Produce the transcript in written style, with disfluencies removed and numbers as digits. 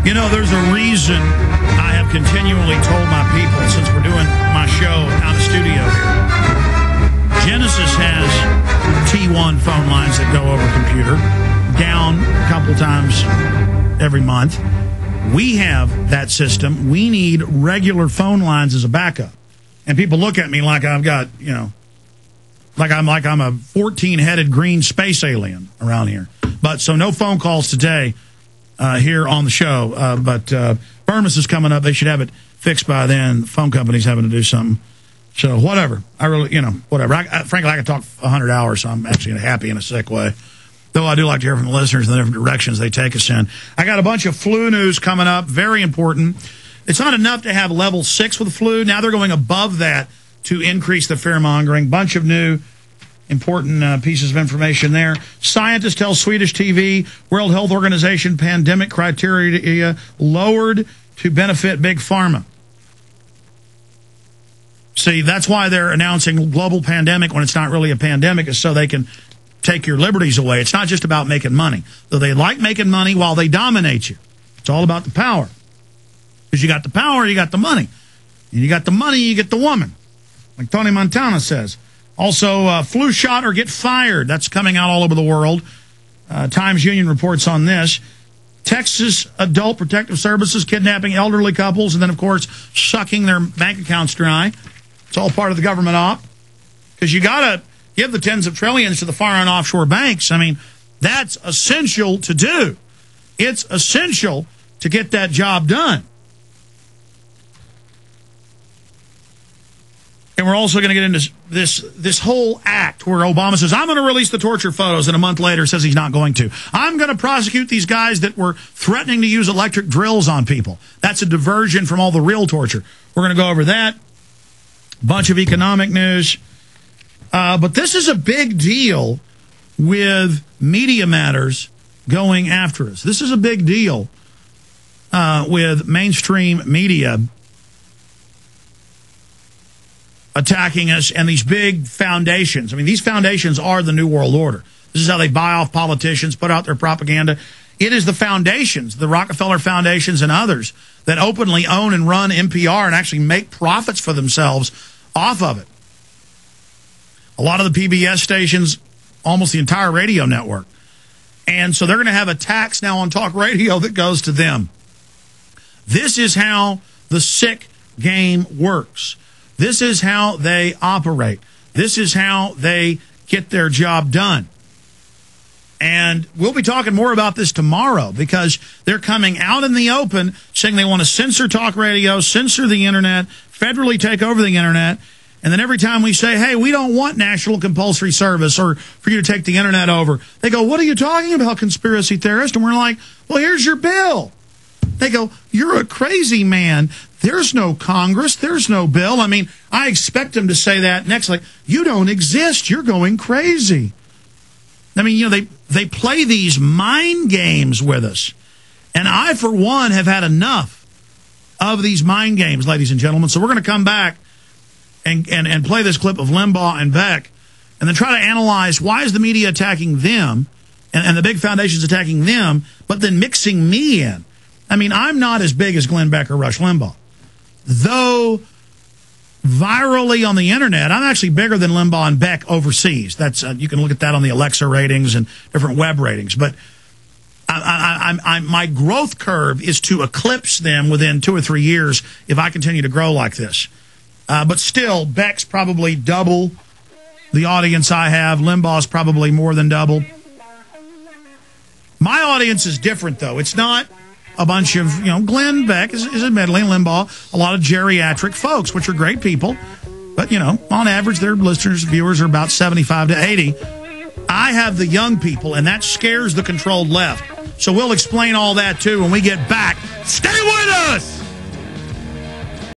You know, there's a reason I have continually told my people since we're doing my show out of studio here. Genesis has T1 phone lines that go over computer, down a couple times every month. We have that system. We need regular phone lines as a backup. And people look at me like I've got, you know, like I'm a 14-headed green space alien around here. But so no phone calls today. Here on the show, but Firmus is coming up. They should have it fixed by then. The phone company's having to do something. So whatever. I really, you know, whatever. Frankly, I could talk 100 hours, so I'm actually happy in a sick way. Though I do like to hear from the listeners and the different directions they take us in. I got a bunch of flu news coming up, very important. It's not enough to have level 6 with the flu. Now they're going above that to increase the fear-mongering. Bunch of new important pieces of information there. Scientists tell Swedish TV World Health Organization pandemic criteria lowered to benefit Big Pharma. See, that's why they're announcing global pandemic when it's not really a pandemic, is so they can take your liberties away. It's not just about making money. Though they like making money while they dominate you. It's all about the power. Because you got the power, you got the money. And you got the money, you get the woman. Like Tony Montana says. Also, flu shot or get fired. That's coming out all over the world. Times Union reports on this. Texas Adult Protective Services kidnapping elderly couples and then, of course, sucking their bank accounts dry. It's all part of the government op. Because you got to give the tens of trillions to the foreign offshore banks. I mean, that's essential to do. It's essential to get that job done. And we're also going to get into this whole act where Obama says, I'm going to release the torture photos, and a month later says he's not going to. I'm going to prosecute these guys that were threatening to use electric drills on people. That's a diversion from all the real torture. We're going to go over that. Bunch of economic news. But this is a big deal with Media Matters going after us. This is a big deal with mainstream media attacking us and these big foundations. I mean, these foundations are the New World Order. This is how they buy off politicians, put out their propaganda. It is the foundations, the Rockefeller foundations and others, that openly own and run NPR and actually make profits for themselves off of it. A lot of the PBS stations, almost the entire radio network. And so they're going to have a tax now on talk radio that goes to them. This is how the sick game works. This is how they operate. This is how they get their job done. And we'll be talking more about this tomorrow because they're coming out in the open saying they want to censor talk radio, censor the internet, federally take over the internet. And then every time we say, hey, we don't want national compulsory service or for you to take the internet over, they go, what are you talking about, conspiracy theorist? And we're like, well, here's your bill. They go, you're a crazy man. There's no Congress. There's no bill. I mean, I expect them to say that next, like, you don't exist. You're going crazy. I mean, you know, they play these mind games with us. And I, for one, have had enough of these mind games, ladies and gentlemen. So we're going to come back and play this clip of Limbaugh and Beck and then try to analyze why is the media attacking them and the big foundations attacking them, but then mixing me in. I mean, I'm not as big as Glenn Beck or Rush Limbaugh. Though virally on the internet, I'm actually bigger than Limbaugh and Beck overseas. That's you can look at that on the Alexa ratings and different web ratings. But my growth curve is to eclipse them within 2 or 3 years if I continue to grow like this. But still, Beck's probably double the audience I have. Limbaugh's probably more than double. My audience is different, though. It's not a bunch of, you know, Glenn Beck is admittedly, Limbaugh, a lot of geriatric folks, which are great people. But, you know, on average, their listeners, viewers are about 75 to 80. I have the young people, and that scares the controlled left. So we'll explain all that, too, when we get back